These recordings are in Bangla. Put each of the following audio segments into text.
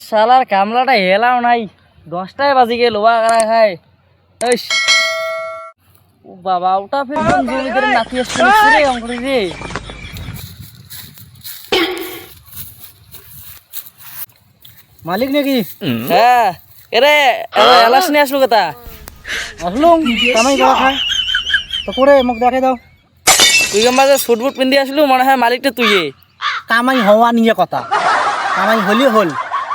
শালার কামলাটা এলাও নাই, 10টায় বাজি গেল বাগারা খায়। ও বাবা, ওটা ফের কোন জমিদারের নাতি আসছে রে অঙ্করি রে। মালিক নাকি? হ্যাঁ, এরে এলাস নিয়ে আসলো কথা। আসলুম কামাই করা খায় তো করে মুখ দেখে দাও। তুই আমাকে সুট বুট পিন্ধে আসলু, মনে হয় মালিকটা তুই। কামাই হওয়া নিয়ে কথা, কামাই হলি হল,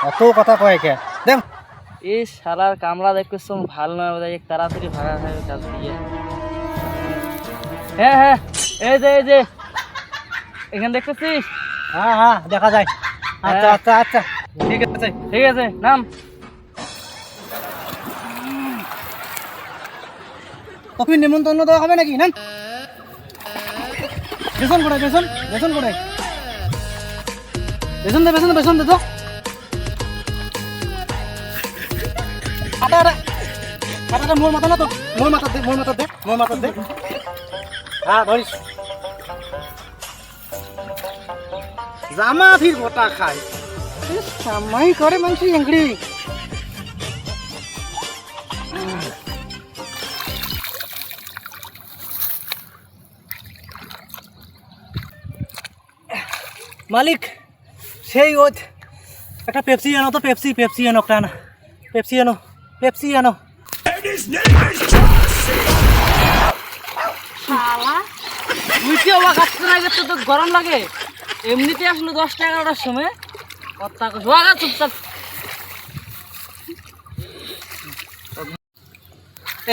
অত কথা কয় কে দেখ। এই শালার কামলা দেখতেছ ভালো নয়, বোধ হয় তাড়াতাড়ি ভাড়া খাবে কাজ দিয়ে। হ্যাঁ হ্যাঁ, এই যে এখানে দেখতেছিস? হ্যাঁ হ্যাঁ দেখা যায়। আচ্ছা হ্যাঁ। আচ্ছা আচ্ছা ঠিক আছে ঠিক আছে, নাম। তোকে নিমন্ত্রণ দেওয়া হবে নাকি? নাম বেসন করে, বেসন করে, বেসন দে তো। আটা মোর মাথা না তো, মোর মাথা দে। হ্যাঁ ধরিস। জামা ফির গোটা খায়, কামাই করে মানুষ এঙ্গড়ি। মালিক সেই ওই একটা পেপসি আনো তো, পেপসি আনো একটা না, পেপসি আনো। তুই কি অবাক আসতে না গেছে? তো গরম লাগে, এমনিতে আসলো 10টা 11টার সময়। কথা কইস চুপচাপ।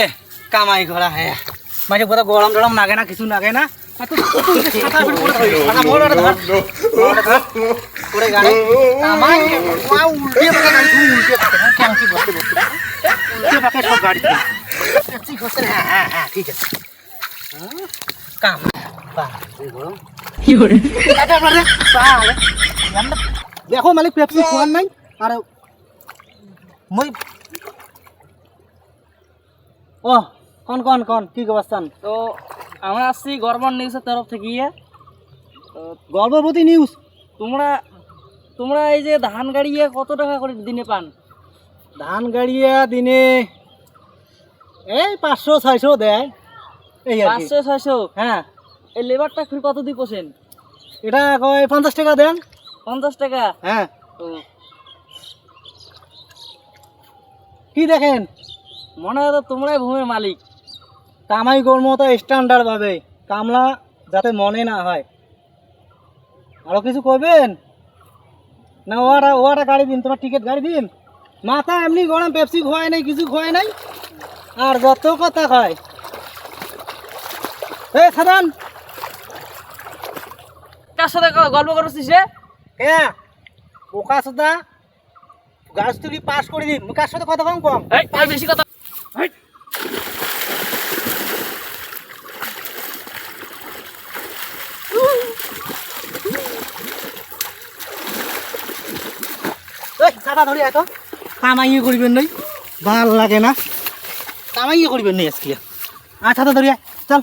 এ কামাই করা হ্যাঁ, মাঝে কোথাও গরম টরম লাগে না, কিছু লাগে না। দেখো মালিক পেপসি খোয়ার নাই। আর মই ও কন কি অবস্থান? তো আমরা আসছি গভর্নমেন্ট নিউজের তরফ থেকে। গর্ভবতী নিউজ। তোমরা এই যে ধান গাড়িয়ে কত টাকা করে দিনে পান? ধান গাড়িয়া দিনে এই 500-600 দেয়, এই আর কি। 500-600? হ্যাঁ, এই লেবারটা ফির কত দিয়ে পোষেন? এটা কয় 50 টাকা দেন। 50 টাকা? হ্যাঁ, ও, কি দেখেন মনে হয় তো তোমরাই ভূমির মালিক। কামাই কর্ম তো স্ট্যান্ডার্ড ভাবে, কামলা যাতে মনে না হয়। আরো কিছু করবেন না? ওয়াটা গাড়ি দিন, তোমার টিকিট গাড়ি দিন। মাথা এমনি গরম, পেপসি খোয়াই নাই, কিছু খোয়াই নাই, আর যত কথা কয়। এই সাধান কার সাথে গল্প করছিস রে? হ্যাঁ, ওকা সুদা গাছ তুলি পাস করে দিন, কার সাথে কথা কম। এই বেশি কথা। চাটা ধরি এত কামাইয়ে করিবেন নাই, ভাল লাগে না। কামাইয়ে করিবেন নাই আজকে। ছাতা ধরি চল।